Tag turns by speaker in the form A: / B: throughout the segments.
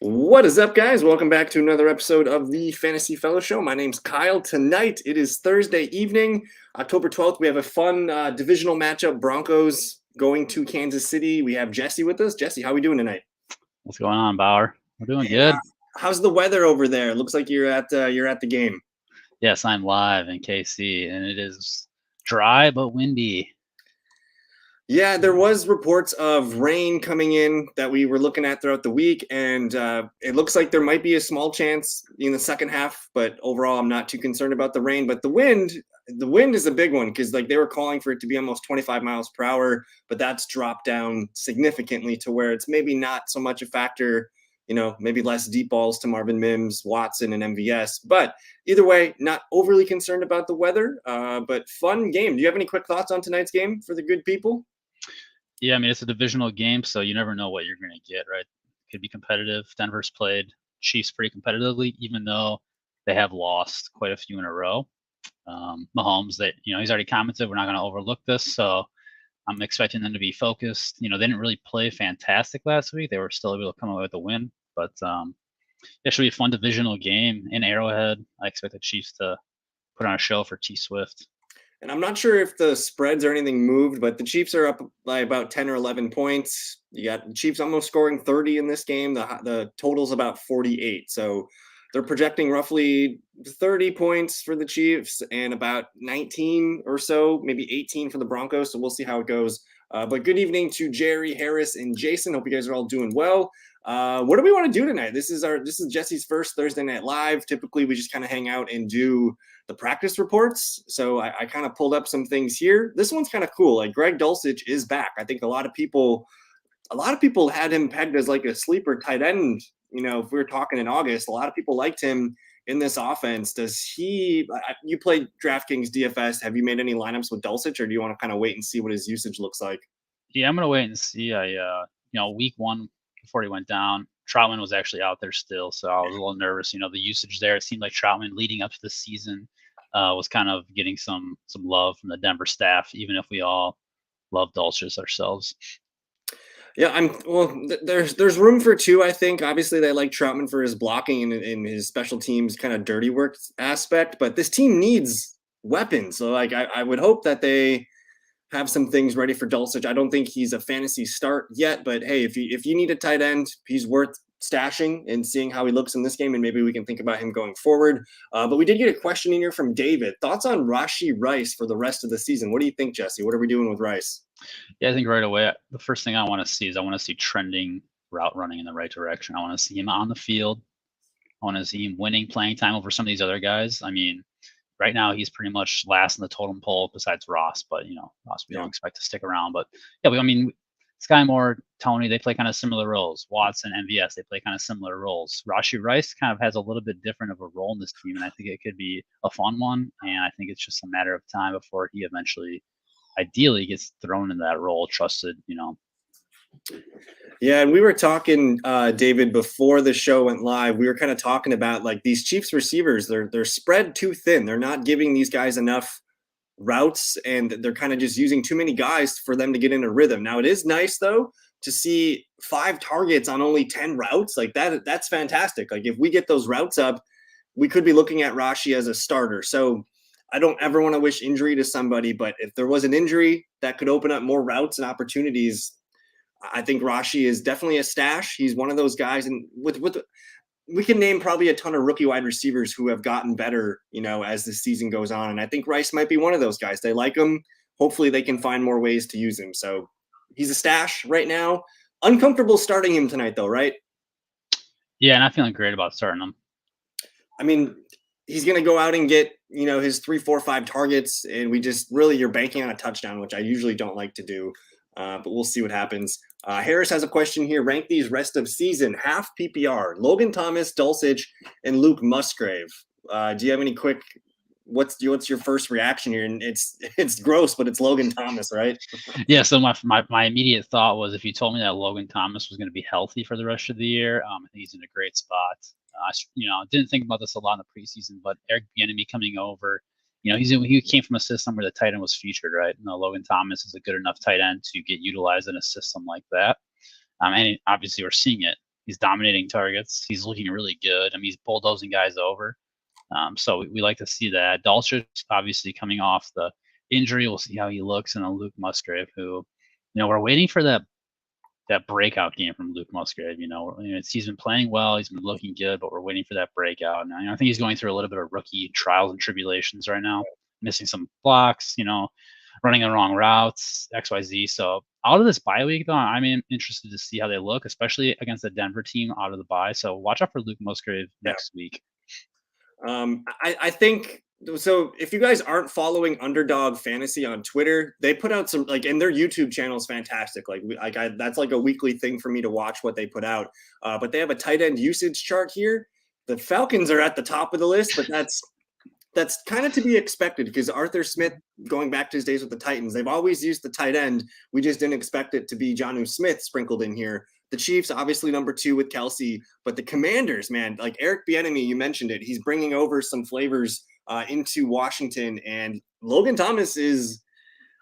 A: What is up, guys? Welcome back to another episode of the Fantasy Fellow Show. My name's Kyle. Tonight, it is Thursday evening, October 12th. We have a fun divisional matchup. Broncos going to Kansas City. We have Jesse with us. Jesse, how are we doing tonight?
B: What's going on, Bauer? We're doing
A: And
B: good.
A: how's the weather over there? Looks like you're at the game.
B: Yes, I'm live in KC, and it is dry but windy.
A: Yeah, there was reports of rain coming in that we were looking at throughout the week, and it looks like there might be a small chance in the second half. But overall, I'm not too concerned about the rain. But the wind is a big one because like they were calling for it to be almost 25 miles per hour, but that's dropped down significantly to where it's maybe not so much a factor. Maybe less deep balls to Marvin Mims, Watson, and MVS. But either way, not overly concerned about the weather. But fun game. Do you have any quick thoughts on tonight's game for the good people?
B: Yeah, I mean, it's a divisional game, so you never know what you're going to get, right? Could be competitive. Denver's played Chiefs pretty competitively, even though they have lost quite a few in a row. Mahomes, he's already commented we're not going to overlook this, so I'm expecting them to be focused. They didn't really play fantastic last week. They were still able to come away with a win, but it should be a fun divisional game in Arrowhead. I expect the Chiefs to put on a show for T Swift.
A: And I'm not sure if the spreads or anything moved, but the Chiefs are up by about 10 or 11 points. You got the Chiefs almost scoring 30 in this game. The total's about 48. So they're projecting roughly 30 points for the Chiefs and about 19 or so, maybe 18 for the Broncos. So we'll see how it goes. But good evening to Jerry, Harris, and Jason. Hope you guys are all doing well. What do we want to do tonight? This is Jesse's first Thursday Night Live. Typically, we just kind of hang out and do the practice reports. So I kind of pulled up some things here. This one's kind of cool. Like Greg Dulcich is back. I think a lot of people had him pegged as like a sleeper tight end. If we were talking in August, a lot of people liked him in this offense. Does he? You played DraftKings DFS. Have you made any lineups with Dulcich, or do you want to kind of wait and see what his usage looks like?
B: Yeah, I'm gonna wait and see. Week one before he went down, Troutman was actually out there still, so I was a little nervous. The usage there. It seemed like Troutman leading up to the season was kind of getting some love from the Denver staff, even if we all love Dulcich ourselves.
A: Yeah, there's room for two, I think. Obviously, they like Troutman for his blocking and his special teams kind of dirty work aspect, but this team needs weapons. So, like, I would hope that they have some things ready for Dulcich. I don't think he's a fantasy start yet, but hey, if you need a tight end, he's worth stashing and seeing how he looks in this game, and maybe we can think about him going forward. But we did get a question in here from David. Thoughts on Rashee Rice for the rest of the season? What do you think, Jesse? What are we doing with Rice?
B: Yeah, I think right away, the first thing I want to see is I want to see trending route running in the right direction. I want to see him on the field. I want to see him winning playing time over some of these other guys. I mean, right now he's pretty much last in the totem pole besides Ross, but Ross we don't expect to stick around. But yeah, I mean, Sky Moore, Tony, they play kind of similar roles. Watson, MVS, they play kind of similar roles. Rashee Rice kind of has a little bit different of a role in this team, and I think it could be a fun one. And I think it's just a matter of time before he eventually, ideally, gets thrown in that role, trusted.
A: Yeah, and we were talking, David, before the show went live. We were kind of talking about like these Chiefs receivers. They're spread too thin. They're not giving these guys enough routes, and they're kind of just using too many guys for them to get in a rhythm. Now, it is nice though to see 5 targets on only 10 routes. Like that's fantastic. Like if we get those routes up, we could be looking at Rashee as a starter. So I don't ever want to wish injury to somebody, but if there was an injury that could open up more routes and opportunities, I think Rashee is definitely a stash. He's one of those guys, and with we can name probably a ton of rookie wide receivers who have gotten better, as the season goes on. And I think Rice might be one of those guys. They like him. Hopefully they can find more ways to use him. So he's a stash right now. Uncomfortable starting him tonight though, right?
B: Yeah, not feeling great about starting him.
A: I mean, he's going to go out and get, his 3, 4, 5 targets. And you're banking on a touchdown, which I usually don't like to do. But we'll see what happens. Harris has a question here. Rank these rest of season half PPR: Logan Thomas, Dulcich, and Luke Musgrave. Do you have any quick? What's your first reaction here? And it's gross, but it's Logan Thomas, right?
B: Yeah. So my immediate thought was if you told me that Logan Thomas was going to be healthy for the rest of the year, I think he's in a great spot. Didn't think about this a lot in the preseason, but Eric Bieniemy coming over. He came from a system where the tight end was featured, right? Logan Thomas is a good enough tight end to get utilized in a system like that. And obviously we're seeing it. He's dominating targets. He's looking really good. I mean, he's bulldozing guys over. So we like to see that. Dulcich obviously coming off the injury. We'll see how he looks. And Luke Musgrave, who, we're waiting for that breakout game from Luke Musgrave. He's been playing well. He's been looking good, but we're waiting for that breakout. And I think he's going through a little bit of rookie trials and tribulations right now, missing some blocks, running the wrong routes, XYZ. So out of this bye week, though, I'm interested to see how they look, especially against the Denver team out of the bye. So watch out for Luke Musgrave next week.
A: I think so. If you guys aren't following Underdog Fantasy on Twitter, they put out some and their YouTube channel is fantastic. That's like a weekly thing for me to watch what they put out. But they have a tight end usage chart here. The Falcons are at the top of the list, but that's kind of to be expected because Arthur Smith, going back to his days with the Titans, they've always used the tight end. We just didn't expect it to be Jonnu Smith sprinkled in here. The Chiefs, obviously number 2 with Kelsey, but the Commanders, man, like Eric Bieniemy, you mentioned it. He's bringing over some flavors into Washington, and Logan Thomas is,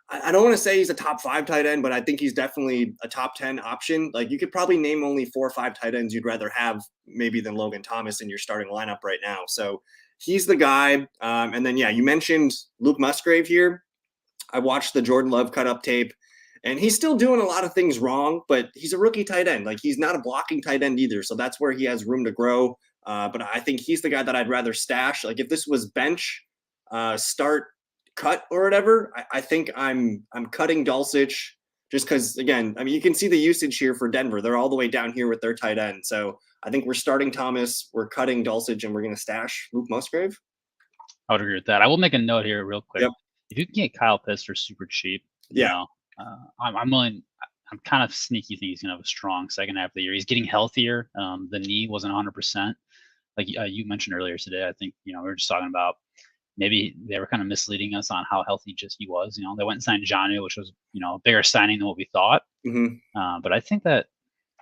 A: I don't want to say he's a top 5 tight end, but I think he's definitely a top 10 option. Like you could probably name only 4 or 5 tight ends you'd rather have maybe than Logan Thomas in your starting lineup right now. So he's the guy. And then, you mentioned Luke Musgrave here. I watched the Jordan Love cut up tape. And he's still doing a lot of things wrong, but he's a rookie tight end. Like he's not a blocking tight end either. So that's where he has room to grow. But I think he's the guy that I'd rather stash. Like if this was bench, start, cut or whatever, I think I'm cutting Dulcich just because, again, I mean, you can see the usage here for Denver. They're all the way down here with their tight end. So I think we're starting Thomas, we're cutting Dulcich, and we're going to stash Luke Musgrave.
B: I would agree with that. I will make a note here real quick.
A: Yep.
B: If you can get Kyle Pitts for super cheap, I'm willing. I'm kind of sneaky think he's going to have a strong second half of the year. He's getting healthier. The knee wasn't 100%. Like you mentioned earlier today, I think, we were just talking about maybe they were kind of misleading us on how healthy he was. They went and signed Jonnu, which was, a bigger signing than what we thought.
A: Mm-hmm.
B: But I think that,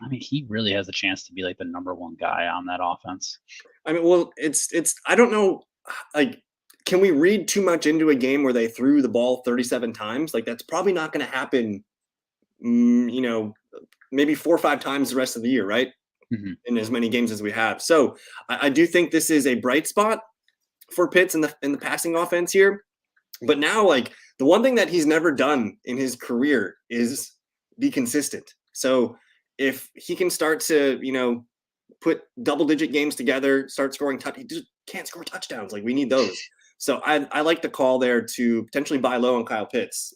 B: he really has a chance to be like the number 1 guy on that offense.
A: I mean, well, it's I don't know, like, can we read too much into a game where they threw the ball 37 times? Like that's probably not going to happen, maybe 4 or 5 times the rest of the year, right?
B: Mm-hmm.
A: In as many games as we have. So I do think this is a bright spot for Pitts in the passing offense here. But now, like the one thing that he's never done in his career is be consistent. So if he can start to, put double-digit games together, start scoring he just can't score touchdowns. Like we need those. So I like the call there to potentially buy low on Kyle Pitts.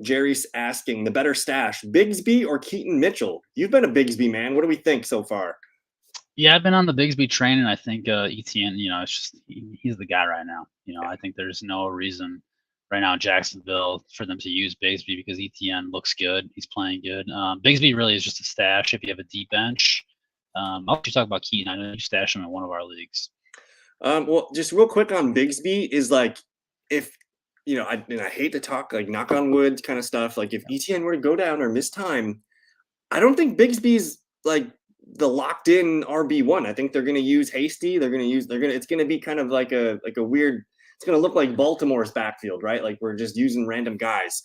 A: Jerry's asking the better stash, Bigsby or Keaton Mitchell? You've been a Bigsby man. What do we think so far?
B: Yeah, I've been on the Bigsby train, and I think ETN, it's just he's the guy right now. I think there's no reason right now in Jacksonville for them to use Bigsby because ETN looks good. He's playing good. Bigsby really is just a stash if you have a deep bench. I'll let you talk about Keaton. I know you stashed him in one of our leagues.
A: Well, just real quick on Bigsby is like if I hate to talk like knock on wood kind of stuff. Like if ETN were to go down or miss time, I don't think Bigsby's like the locked in RB1. I think they're going to use Hasty. It's going to be kind of like a weird, it's going to look like Baltimore's backfield, right? Like we're just using random guys.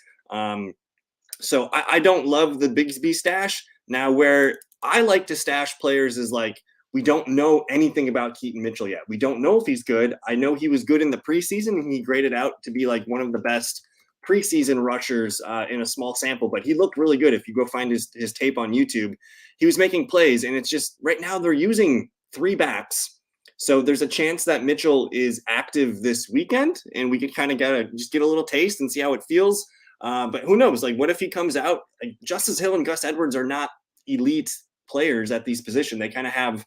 A: So I don't love the Bigsby stash. Now where I like to stash players is like, we don't know anything about Keaton Mitchell yet. We don't know if he's good. I know he was good in the preseason and he graded out to be like one of the best preseason rushers in a small sample, but he looked really good. If you go find his tape on YouTube, he was making plays, and it's just right now they're using 3 backs. So there's a chance that Mitchell is active this weekend and we could kind of get a little taste and see how it feels. But who knows? Like what if he comes out, like Justice Hill and Gus Edwards are not elite players at these positions. They kind of have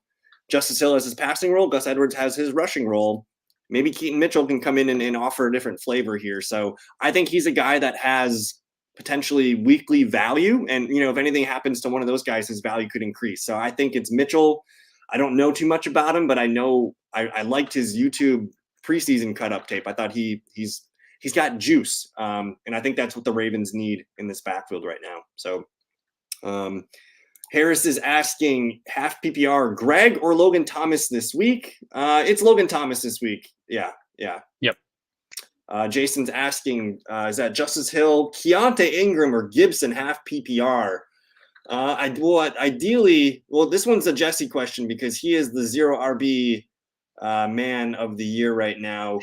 A: Justice Hill has his passing role. Gus Edwards has his rushing role. Maybe Keaton Mitchell can come in and offer a different flavor here. So I think he's a guy that has potentially weekly value. And, if anything happens to one of those guys, his value could increase. So I think it's Mitchell. I don't know too much about him, but I know I liked his YouTube preseason cut up tape. I thought he's got juice. And I think that's what the Ravens need in this backfield right now. So Harris is asking half PPR, Greg or Logan Thomas this week? It's Logan Thomas this week. Yeah.
B: Yep.
A: Jason's asking, is that Justice Hill, Keontae Ingram, or Gibson half PPR? Ideally, this one's a Jesse question because he is the zero RB man of the year right now.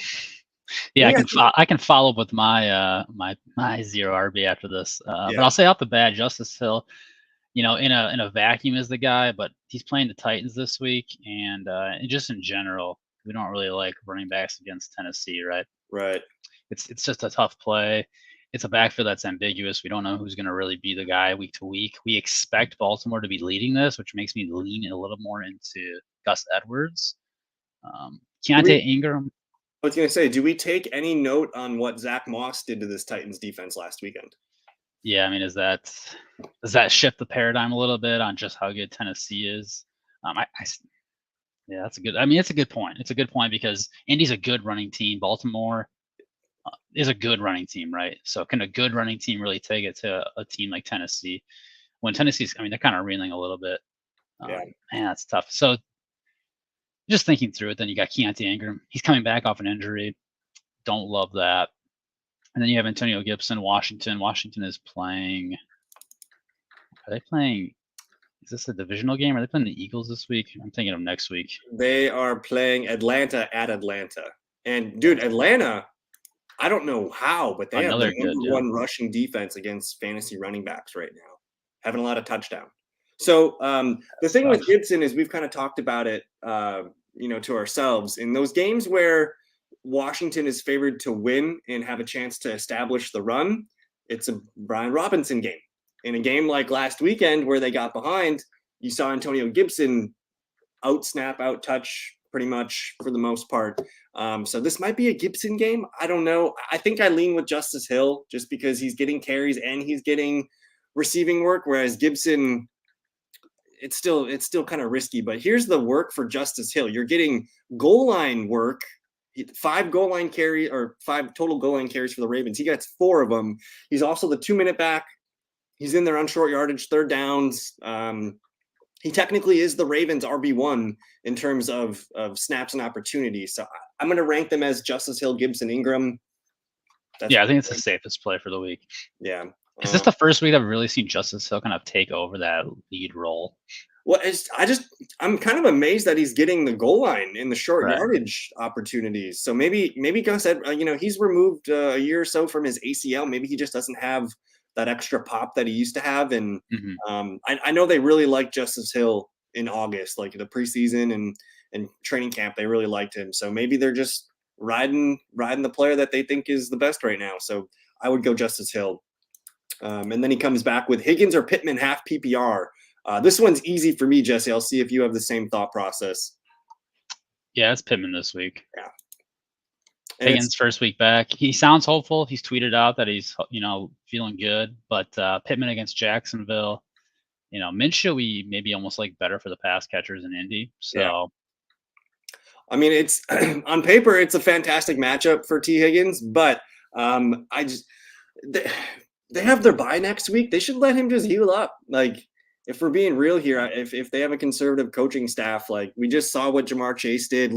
B: Yeah,
A: Yeah,
B: I can follow up with my zero RB after this. But
A: yeah,
B: I'll say off the bat, Justice Hill, in a vacuum is the guy, but he's playing the Titans this week, and just in general, we don't really like running backs against Tennessee, right?
A: right.
B: It's just a tough play. It's a backfield that's ambiguous. We don't know who's going to really be the guy week to week. We expect Baltimore to be leading this, which makes me lean a little more into Gus Edwards. Keontae Ingram.
A: I was going to say, do we take any note on what Zach Moss did to this Titans defense last weekend?
B: Yeah, I mean, does that shift the paradigm a little bit on just how good Tennessee is? Yeah, that's a good. I mean, it's a good point. It's a good point because Indy's a good running team. Baltimore is a good running team, right? So can a good running team really take it to a team like Tennessee? When Tennessee's, I mean, they're kind of reeling a little bit.
A: Yeah.
B: Man, that's tough. So just thinking through it, then you got Keontae Ingram. He's coming back off an injury. Don't love that. And then you have Antonio Gibson, Washington. Washington is playing. Are they playing? Is this a divisional game? Are they playing the Eagles this week? I'm thinking of next week.
A: They are playing Atlanta at Atlanta. And dude, Atlanta, I don't know how, but they have the number one rushing defense against fantasy running backs right now, having a lot of touchdown. So the thing with Gibson is we've kind of talked about it, to ourselves in those games where Washington is favored to win and have a chance to establish the run. It's a Brian Robinson game. In a game like last weekend where they got behind, you saw Antonio Gibson out snap, out touch pretty much for the most part. So this might be a Gibson game. I don't know. I think I lean with Justice Hill just because he's getting carries and he's getting receiving work, whereas Gibson, it's still kind of risky. But here's the work for Justice Hill. You're getting goal line work, 5 goal line carry or 5 total goal line carries for the Ravens. He gets 4 of them. He's also the 2-minute back. He's in there on short yardage, third downs. He technically is the Ravens RB1 in terms of snaps and opportunities. So I'm going to rank them as Justice Hill, Gibson, Ingram.
B: I think it's the safest play for the week.
A: Yeah.
B: Is this the first week I've really seen Justice Hill kind of take over that lead role?
A: Well, I'm kind of amazed that he's getting the goal line in the short yardage opportunities. So maybe Gus said, he's removed a year or so from his ACL. Maybe he just doesn't have that extra pop that he used to have. And I know they really liked Justice Hill in August, like the preseason and training camp. They really liked him. So maybe they're just riding the player that they think is the best right now. So I would go Justice Hill. And then he comes back with Higgins or Pittman half PPR. This one's easy for me, Jesse. I'll see if you have the same thought process.
B: Yeah, it's Pittman this week.
A: Yeah.
B: Higgins first week back. He sounds hopeful. He's tweeted out that he's, feeling good. But Pittman against Jacksonville, Minshew, we maybe almost like better for the pass catchers in Indy. So,
A: yeah. I mean, it's on paper, it's a fantastic matchup for T. Higgins, but they have their bye next week. They should let him just heal up. Like, if we're being real here, if they have a conservative coaching staff, like we just saw what Jamar Chase did,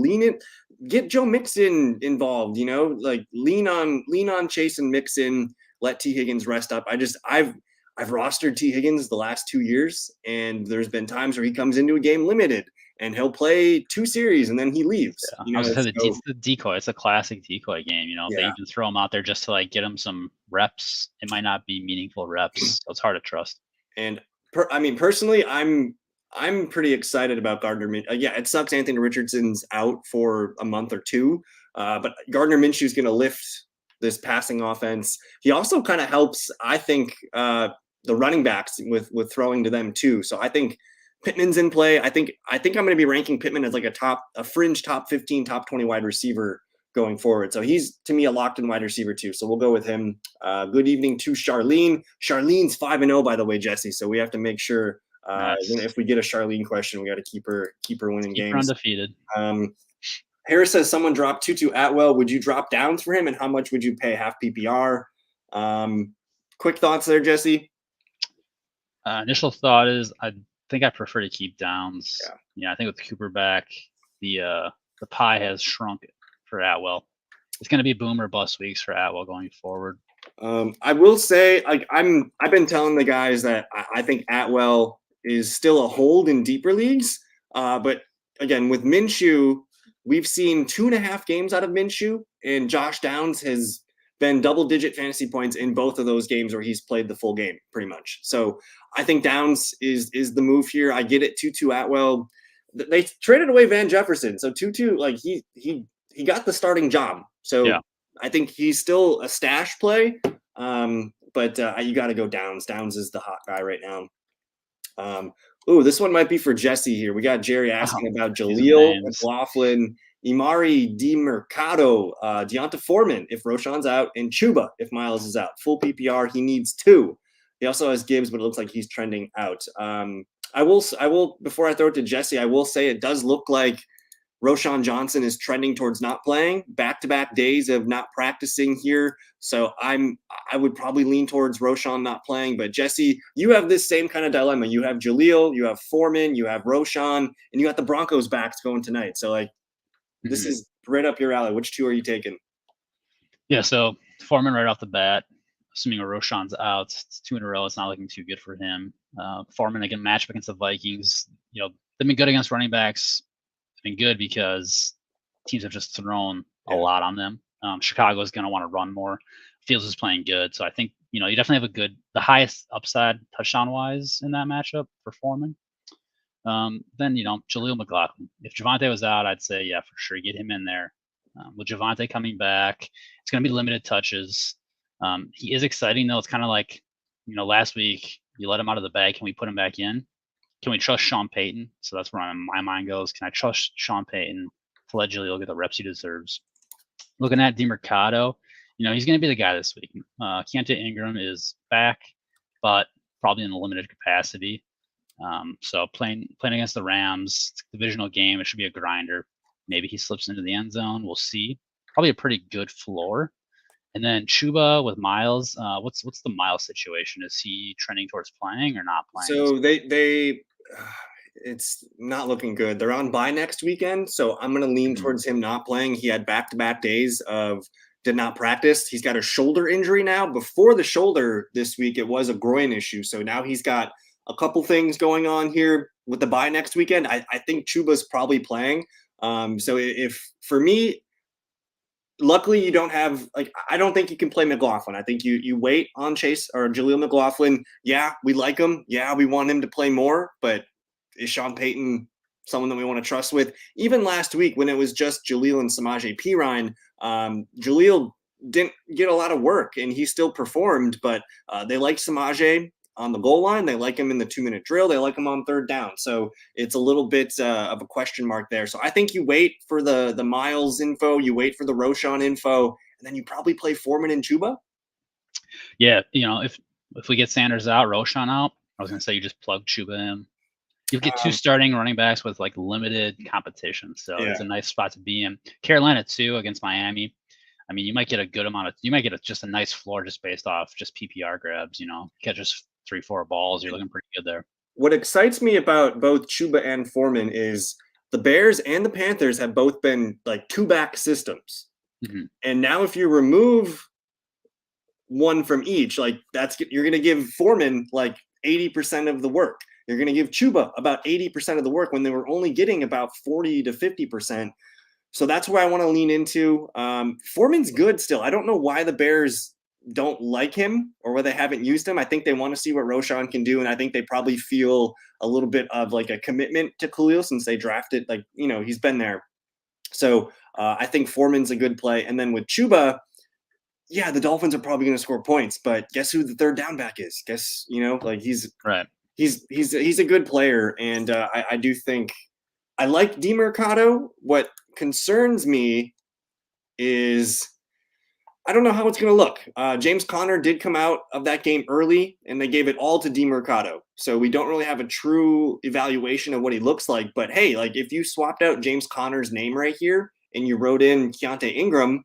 A: get Joe Mixon involved, like lean on Chase and Mixon, let T. Higgins rest up. I've rostered T. Higgins the last 2 years, and there's been times where he comes into a game limited and he'll play 2 series and then he leaves.
B: Yeah. It's the decoy. It's a classic decoy game. If they even throw him out there just to like get him some reps, it might not be meaningful reps. So it's hard to trust.
A: And personally, I'm pretty excited about Gardner Minshew. Yeah, it sucks Anthony Richardson's out for a month or 2, but Gardner Minshew is going to lift this passing offense. He also kind of helps, I think, the running backs with throwing to them too. So I think Pittman's in play. I think I'm going to be ranking Pittman as like a fringe top 15, top 20 wide receiver going forward. So he's, to me, a locked-in wide receiver too. So we'll go with him. Good evening to Charlene. Charlene's 5-0, by the way, Jesse. So we have to make sure if we get a Charlene question, we got to keep her winning games.
B: Undefeated.
A: Harris says someone dropped Tutu Atwell. Would you drop downs for him, and how much would you pay half PPR? Quick thoughts there, Jesse.
B: Initial thought is I think I prefer to keep downs. Yeah, I think with Cooper back, the pie has shrunk for Atwell. It's going to be boom or bust weeks for Atwell going forward.
A: I will say, like I've been telling the guys that I think Atwell is still a hold in deeper leagues. But again, with Minshew, we've seen 2.5 games out of Minshew, and Josh Downs has been double-digit fantasy points in both of those games where he's played the full game, pretty much. So I think Downs is the move here. I get it. Tutu Atwell. They traded away Van Jefferson, so Tutu, like he got the starting job. So
B: Yeah.
A: I think he's still a stash play. But you got to go Downs. Downs is the hot guy right now. This one might be for Jesse here. We got Jerry asking about
B: These
A: Jaleel
B: names.
A: McLaughlin, Imari DiMercado, Deonta Foreman if Roshan's out, and Chuba if Miles is out. Full PPR, he needs 2. He also has Gibbs, but it looks like he's trending out. I will before I throw it to Jesse, I will say it does look like Roshan Johnson is trending towards not playing. Back-to-back days of not practicing here. So I would probably lean towards Roshan not playing. But Jesse, you have this same kind of dilemma. You have Jaleel, you have Foreman, you have Roshan, and you got the Broncos backs going tonight. So like this is right up your alley. Which 2 are you taking?
B: Yeah, so Foreman right off the bat, assuming Roshan's out, it's 2 in a row. It's not looking too good for him. Foreman again, matchup against the Vikings. You know, they've been good against running backs. They've been good because teams have just thrown a lot on them. Chicago is going to want to run more. Fields is playing good, so I think you definitely have the highest upside touchdown wise in that matchup for Foreman. Then Jaleel McLaughlin. If Javonte was out, I'd say yeah for sure get him in there. With Javonte coming back, it's going to be limited touches. He is exciting though. It's kind of like last week you let him out of the bag. Can we put him back in? Can we trust Sean Payton? So that's where my mind goes. Can I trust Sean Payton to let Jaleel get the reps he deserves? Looking at DeMercado, he's going to be the guy this week. Keontae Ingram is back, but probably in a limited capacity. So playing against the Rams, it's a divisional game. It should be a grinder. Maybe he slips into the end zone. We'll see. Probably a pretty good floor. And then Chuba with Miles. What's the Miles situation? Is he trending towards playing or not playing?
A: So they it's not looking good. They're on bye next weekend, so I'm going to lean towards him not playing. He had back-to-back days of did not practice. He's got a shoulder injury now. Before the shoulder this week, it was a groin issue. So now he's got a couple things going on here with the bye next weekend. I think Chuba's probably playing. So if for me, luckily you don't have I don't think you can play McLaughlin. I think you wait on Chase or Jaleel McLaughlin. Yeah, we like him. Yeah, we want him to play more, but is Sean Payton someone that we want to trust with? Even last week when it was just Jaleel and Samaje Perine, Jaleel didn't get a lot of work and he still performed, but they like Samaje on the goal line. They like him in the 2-minute drill. They like him on third down. So it's a little bit of a question mark there. So I think you wait for the Miles info, you wait for the Roshan info, and then you probably play Foreman and Chuba.
B: Yeah, if we get Sanders out, Roshan out, I was going to say you just plug Chuba in. You get 2 starting running backs with limited competition, so it's a nice spot to be in. Carolina too against Miami. I mean, you might get a good amount of. You might get just a nice floor just based off just PPR grabs. Catch just 3-4 balls. You're looking pretty good there.
A: What excites me about both Chuba and Foreman is the Bears and the Panthers have both been 2-back systems, and now if you remove one from each, you're going to give Foreman 80% of the work. You're going to give Chuba about 80% of the work when they were only getting about 40 to 50%. So that's where I want to lean into. Foreman's good still. I don't know why the Bears don't like him or why they haven't used him. I think they want to see what Roshan can do, and I think they probably feel a little bit of a commitment to Khalil since they drafted, he's been there. So I think Foreman's a good play. And then with Chuba, yeah, the Dolphins are probably going to score points, but guess who the third down back is? Guess, he's
B: right.
A: He's a good player, and I do think I like DeMercado. What concerns me is I don't know how it's going to look. James Conner did come out of that game early, and they gave it all to DeMercado. So we don't really have a true evaluation of what he looks like. But hey, if you swapped out James Conner's name right here and you wrote in Keontae Ingram,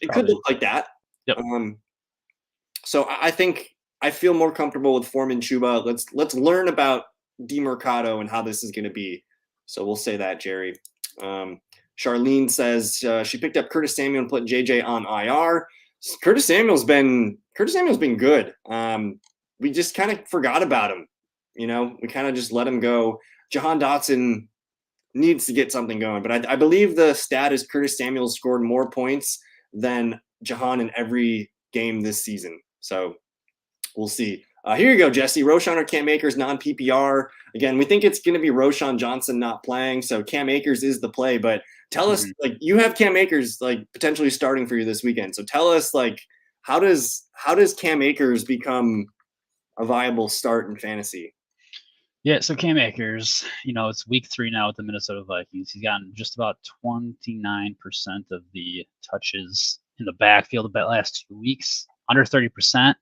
A: it could look like that.
B: Yep.
A: So I think I feel more comfortable with Foreman, Chuba. Let's learn about DeMercado and how this is going to be. So we'll say that, Jerry. Charlene says she picked up Curtis Samuel and put JJ on IR. Curtis Samuel's been good. We just kind of forgot about him. We kind of just let him go. Jahan Dotson needs to get something going, but I believe the stat is Curtis Samuel scored more points than Jahan in every game this season. So we'll see. Here you go, Jesse. Roshan or Cam Akers, non-PPR. Again, we think it's going to be Roshan Johnson not playing, so Cam Akers is the play. But tell us, you have Cam Akers potentially starting for you this weekend. So tell us, how does Cam Akers become a viable start in fantasy?
B: Yeah, so Cam Akers, it's week 3 now with the Minnesota Vikings. He's gotten just about 29% of the touches in the backfield the last 2 weeks, under 30%.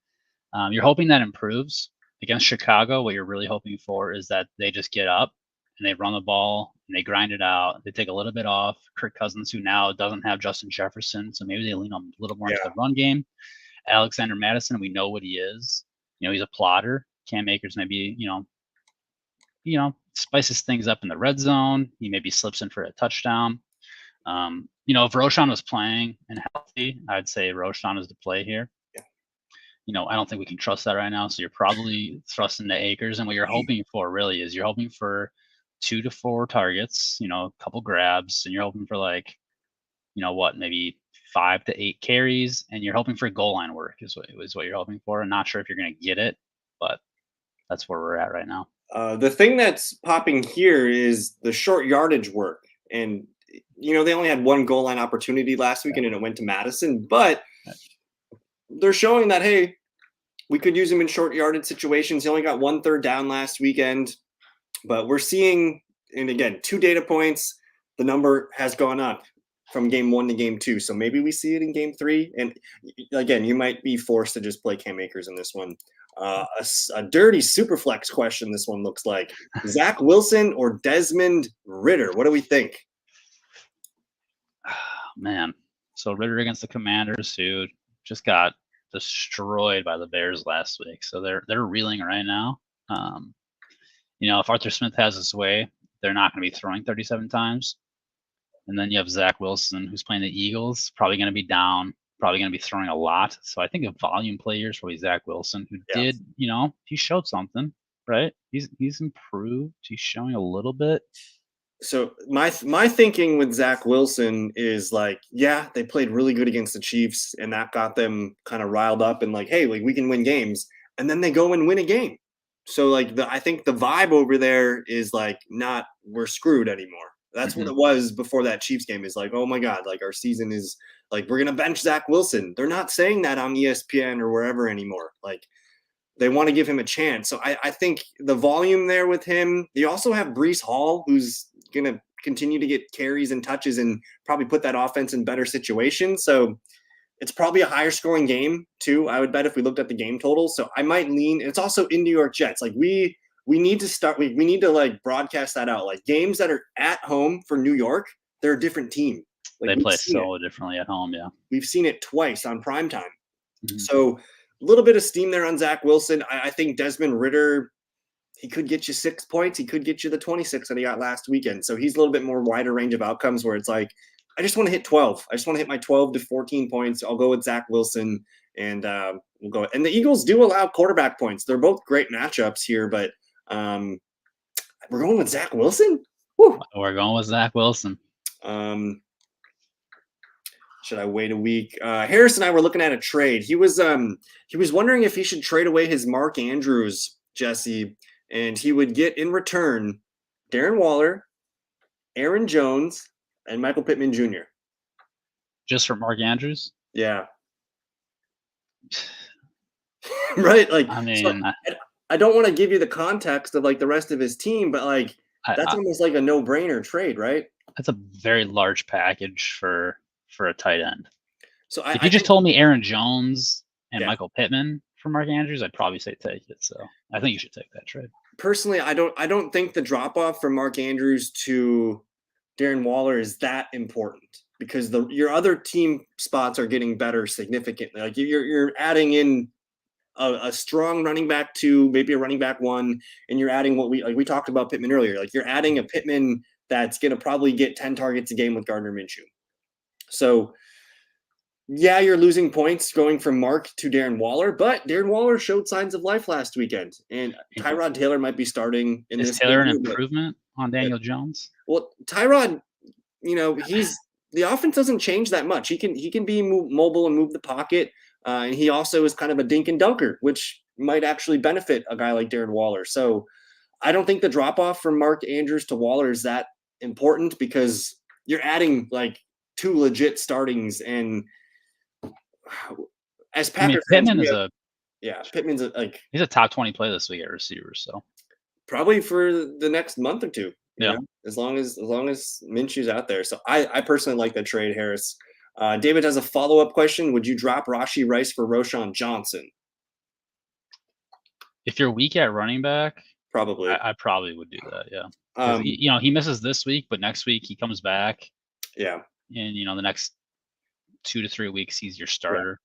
B: You're hoping that improves against Chicago. What you're really hoping for is that they just get up and they run the ball and they grind it out. They take a little bit off Kirk Cousins, who now doesn't have Justin Jefferson, so maybe they lean a little more into the run game. Alexander Mattison, we know what he is. He's a plotter. Cam Akers maybe, spices things up in the red zone. He maybe slips in for a touchdown. If Roshan was playing and healthy, I'd say Roshan is the play here. I don't think we can trust that right now. So you're probably thrusting to Akers. And what you're hoping for really is you're hoping for 2 to 4 targets, a couple grabs, and you're hoping for maybe 5 to 8 carries, and you're hoping for goal line work is what you're hoping for. I'm not sure if you're going to get it, but that's where we're at right now.
A: The thing that's popping here is the short yardage work. And, they only had 1 goal line opportunity last weekend and it went to Madison, but they're showing that, hey, we could use him in short yardage situations. He only got 1 third down last weekend, but we're seeing, and again, 2 data points, the number has gone up from game 1 to game 2. So maybe we see it in game 3. And again, you might be forced to just play Cam Akers in this one. A dirty super flex question. This one looks like Zach Wilson or Desmond Ridder. What do we think?
B: Man. So Ridder against the Commanders, who just got destroyed by the Bears last week. So they're reeling right now. If Arthur Smith has his way, they're not going to be throwing 37 times. And then you have Zach Wilson, who's playing the Eagles, probably going to be down, probably going to be throwing a lot. So I think a volume player is probably Zach Wilson, who did, he showed something, right? He's improved. He's showing a little bit.
A: So my thinking with Zach Wilson is they played really good against the Chiefs, and that got them kind of riled up and hey, we can win games, and then they go and win a game. So I think the vibe over there is not we're screwed anymore. That's what it was before that Chiefs game. Is oh my God, our season is we're gonna bench Zach Wilson. They're not saying that on ESPN or wherever anymore. They want to give him a chance. So I think the volume there with him. You also have Breece Hall, who's going to continue to get carries and touches and probably put that offense in better situations. So it's probably a higher scoring game too, I would bet, if we looked at the game total. So I might lean. It's also in New York Jets. We need to start. We need to broadcast that out. Games that are at home for New York, they're a different team.
B: They play so differently at home. Yeah,
A: we've seen it twice on primetime. So a little bit of steam there on Zach Wilson. I think Desmond Ridder, he could get you 6 points. He could get you the 26 that he got last weekend. So he's a little bit more wider range of outcomes where it's I just want to hit 12. I just want to hit my 12 to 14 points. I'll go with Zach Wilson, and we'll go. And the Eagles do allow quarterback points. They're both great matchups here, but we're going with Zach Wilson?
B: Woo. We're going with Zach Wilson.
A: Should I wait a week? Harris and I were looking at a trade. He was wondering if he should trade away his Mark Andrews, Jesse, and he would get in return Darren Waller, Aaron Jones, and Michael Pittman Jr.
B: Just for Mark Andrews?
A: Yeah. Right. I don't want to give you the context of the rest of his team, but that's almost a no-brainer trade, right?
B: That's a very large package for a tight end. So if you just told me Aaron Jones and Michael Pittman for Mark Andrews, I'd probably say take it. So I think you should take that trade.
A: Personally, I don't think the drop off from Mark Andrews to Darren Waller is that important, because your other team spots are getting better significantly. You're adding in a strong running back 2, maybe a running back 1, and you're adding what we talked about Pittman earlier. You're adding a Pittman that's going to probably get 10 targets a game with Gardner Minshew. So Yeah, you're losing points going from Mark to Darren Waller, but Darren Waller showed signs of life last weekend, and
B: And
A: Tyrod Taylor might be starting in
B: is
A: this game
B: Taylor an
A: too. But
B: improvement on Daniel Jones?
A: well, Tyrod, he's the offense doesn't change that much. He can be mobile and move the pocket, and he also is kind of a dink and dunker, which might actually benefit a guy like Darren Waller. So I don't think the drop off from Mark Andrews to Waller is that important because you're adding like two legit startings, and as
B: I mean,
A: Packers fans,
B: Pittman
A: we
B: is
A: have
B: a
A: Pittman's like
B: he's a top 20 play this week at receiver. So
A: probably for the next month or two.
B: yeah,
A: As long as Minshew's out there. So I personally like the trade, Harris. David has a follow up question. Would you drop Rashi Rice for Roshan Johnson?
B: if you're weak at running back,
A: Probably.
B: I probably would do that. Yeah, because he misses this week, but next week he comes back,
A: Yeah.
B: and the next 2 to 3 weeks he's your starter.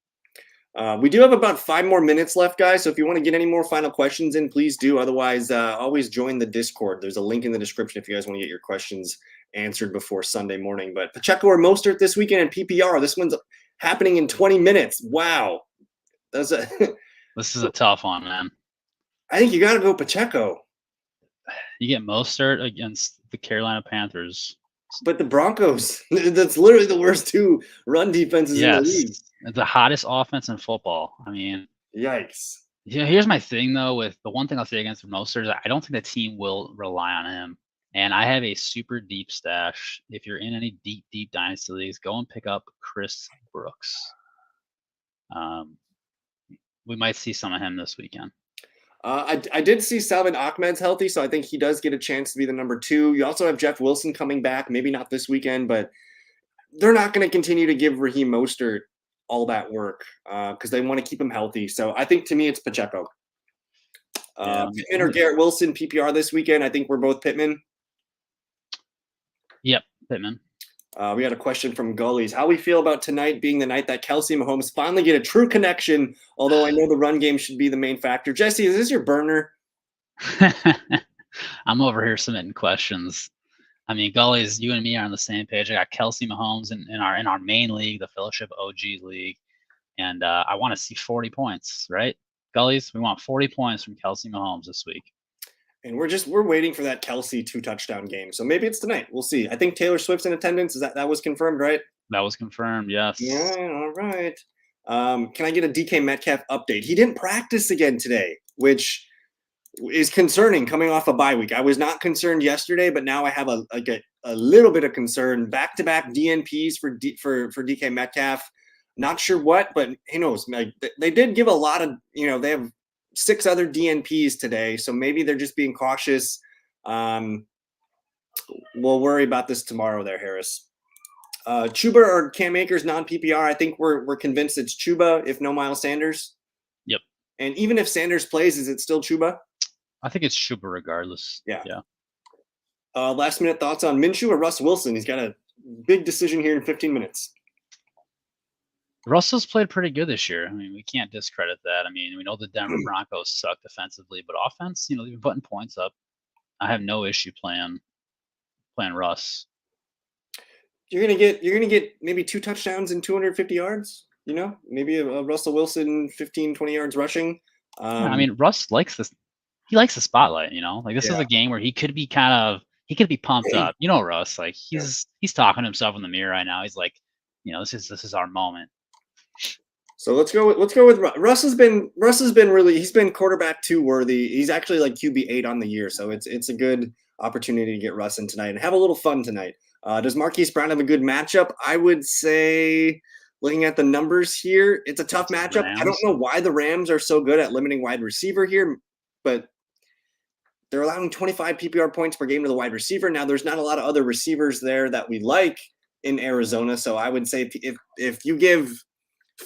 A: We do have about 5 more minutes left, guys. So if you want to get any more final questions in, please do. Otherwise, always join the Discord. There's a link in the description if you guys want to get your questions answered before Sunday morning. But Pacheco or Mostert this weekend in PPR. This one's happening in 20 minutes. Wow. This
B: is a tough one, man.
A: I think you got to go Pacheco.
B: You get Mostert against the Carolina Panthers.
A: But the Broncos, that's literally the worst 2 run defenses in the league.
B: The hottest offense in football. I mean,
A: yikes.
B: Yeah, here's my thing though. With the one thing I'll say against Mostert is I don't think the team will rely on him. And I have a super deep stash. If you're in any deep dynasty leagues, go and pick up Chris Brooks. We might see some of him this weekend.
A: I did see Salvin Ahmed's healthy, so I think he does get a chance to be the number 2. You also have Jeff Wilson coming back, maybe not this weekend, but they're not going to continue to give Raheem Mostert all that work because they want to keep him healthy. So I think to me it's Pacheco. Pittman or Garrett Wilson PPR this weekend. I think we're both Pittman.
B: Yep, Pittman.
A: We had a question from Gullies. How we feel about tonight being the night that Kelsey and Mahomes finally get a true connection, although I know the run game should be the main factor. Jesse, is this your burner?
B: I'm over here submitting questions. I mean, Gullies, you and me are on the same page. I got Kelsey Mahomes in our main league, the Fellowship OG League, and I want to see 40 points, right? Gullies, we want 40 points from Kelsey Mahomes this week.
A: And we're waiting for that Kelsey 2-touchdown game. So maybe it's tonight. We'll see. I think Taylor Swift's in attendance. That was confirmed, right?
B: That was confirmed, yes.
A: Yeah, all right. Can I get a DK Metcalf update? He didn't practice again today, which is concerning coming off a bye week. I was not concerned yesterday, but now I have a little bit of concern. Back-to-back DNPs for DK Metcalf. Not sure what, but who knows? Like, they did give a lot of, they have 6 other DNPs today, so maybe they're just being cautious. We'll worry about this tomorrow there, Harris. Chuba or Cam Akers non-PPR, I think we're convinced it's Chuba if no Miles Sanders.
B: Yep.
A: And even if Sanders plays, is it still Chuba?
B: I think it's Chuba regardless.
A: Yeah. Last minute thoughts on Minshew or Russ Wilson? He's got a big decision here in 15 minutes.
B: Russell's played pretty good this year. I mean, we can't discredit that. I mean, we know the Denver Broncos suck defensively, but offense, they've been putting points up. I have no issue playing Russ.
A: You're gonna get maybe 2 touchdowns and 250 yards. Maybe a Russell Wilson 15-20 yards rushing.
B: I mean, Russ likes this. He likes the spotlight. Like this is a game where he could be pumped up. Russ, like he's talking to himself in the mirror right now. He's like, this is our moment.
A: So let's go with Russ. Has been really, he's been quarterback 2 worthy. He's actually like QB8 on the year, so it's a good opportunity to get Russ in tonight and have a little fun tonight. Does Marquise Brown have a good matchup? I would say, looking at the numbers here, it's a tough matchup. Rams. I don't know why the Rams are so good at limiting wide receiver here, but they're allowing 25 PPR points per game to the wide receiver. Now, there's not a lot of other receivers there that we like in Arizona, so I would say if you give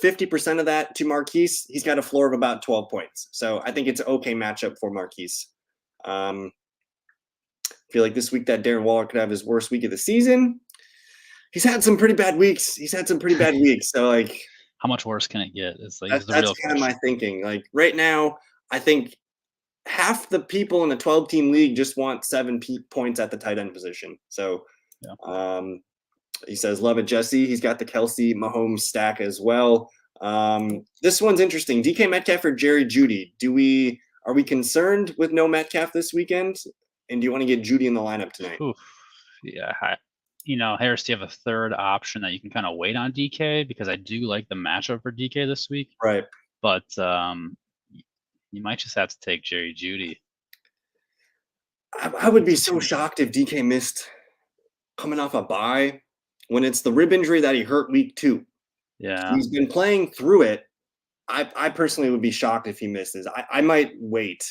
A: 50% of that to Marquise, he's got a floor of about 12 points. So I think it's an okay matchup for Marquise. I feel like this week that Darren Waller could have his worst week of the season. He's had some pretty bad weeks. So like,
B: how much worse can it get? It's like
A: that's kind of my thinking. Like right now, I think half the people in a 12-team league just want 7 points at the tight end position. So, He says, love it, Jesse. He's got the Kelsey Mahomes stack as well. This one's interesting. DK Metcalf or Jerry Judy? Are we concerned with no Metcalf this weekend? And do you want to get Judy in the lineup tonight?
B: Oof. Yeah. Harris, do you have a third option that you can kind of wait on DK? Because I do like the matchup for DK this week.
A: Right.
B: But you might just have to take Jerry Judy.
A: I would be so shocked if DK missed coming off a bye when it's the rib injury that he hurt week 2.
B: Yeah.
A: He's been playing through it. I personally would be shocked if he misses. I might wait.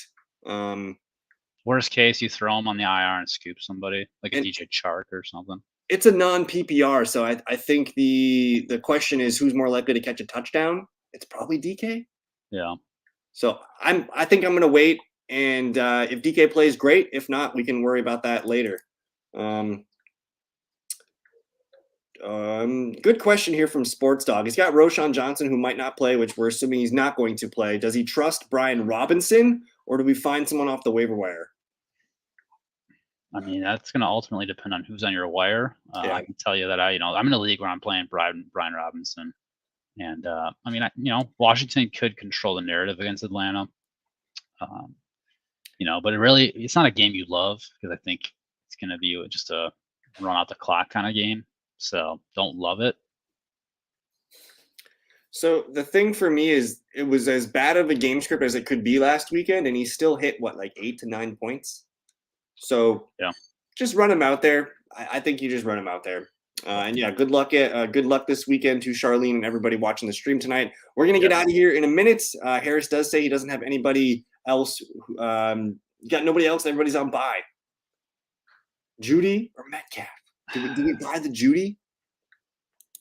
B: Worst case, you throw him on the IR and scoop somebody like a DJ Chark or something.
A: It's a non-PPR, so I think the question is who's more likely to catch a touchdown. It's probably DK.
B: Yeah.
A: So I think I'm going to wait, and if DK plays, great. If not, we can worry about that later. Good question here from Sports Dog. He's got Roschon Johnson, who might not play, which we're assuming he's not going to play. Does he trust Brian Robinson, or do we find someone off the waiver wire?
B: I mean, that's going to ultimately depend on who's on your wire.
A: Yeah.
B: I can tell you that I'm in a league where I'm playing Brian Robinson, and Washington could control the narrative against Atlanta. But it's not a game you love because I think it's going to be just a run out the clock kind of game. So don't love it.
A: So the thing for me is it was as bad of a game script as it could be last weekend, and he still hit like 8 to 9 points. So
B: yeah,
A: just run him out there. I think you just run him out there. And yeah, good luck this weekend to Charlene and everybody watching the stream tonight. We're gonna get out of here in a minute. Harris does say he doesn't have anybody else. Got nobody else. Everybody's on bye. Judy or Metcalf? Do we buy the Judy?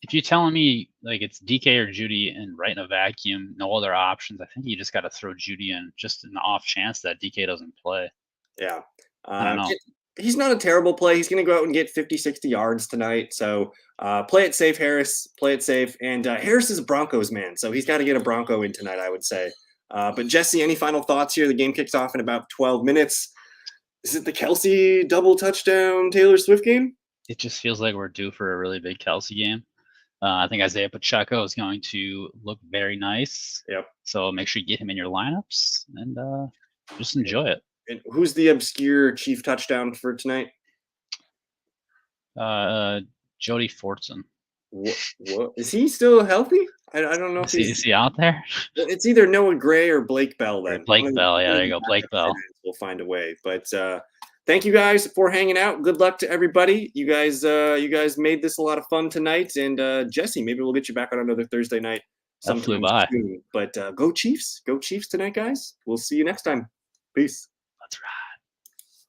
B: If you're telling me like it's DK or Judy and right in a vacuum, no other options, I think you just got to throw Judy in just an off chance that DK doesn't play.
A: Yeah.
B: I don't know.
A: He's not a terrible play. He's going to go out and get 50, 60 yards tonight. So play it safe, Harris. Play it safe. And Harris is a Broncos man, so he's got to get a Bronco in tonight, I would say. But Jesse, any final thoughts here? The game kicks off in about 12 minutes. Is it the Kelsey double touchdown Taylor Swift game?
B: It just feels like we're due for a really big Kelsey game. I think Isaiah Pacheco is going to look very nice.
A: Yep.
B: So make sure you get him in your lineups and just enjoy it.
A: And who's the obscure Chief touchdown for tonight?
B: Jody Fortson.
A: What? Is he still healthy? I don't know.
B: Is he out there?
A: It's either Noah Gray or Blake Bell. Then
B: Blake Bell. Yeah, there you go. Blake Bell.
A: We'll find a way. But thank you guys for hanging out. Good luck to everybody. You guys made this a lot of fun tonight. And Jesse, maybe we'll get you back on another Thursday night.
B: That flew by.
A: But go Chiefs. Go Chiefs tonight, guys. We'll see you next time. Peace.
B: That's right.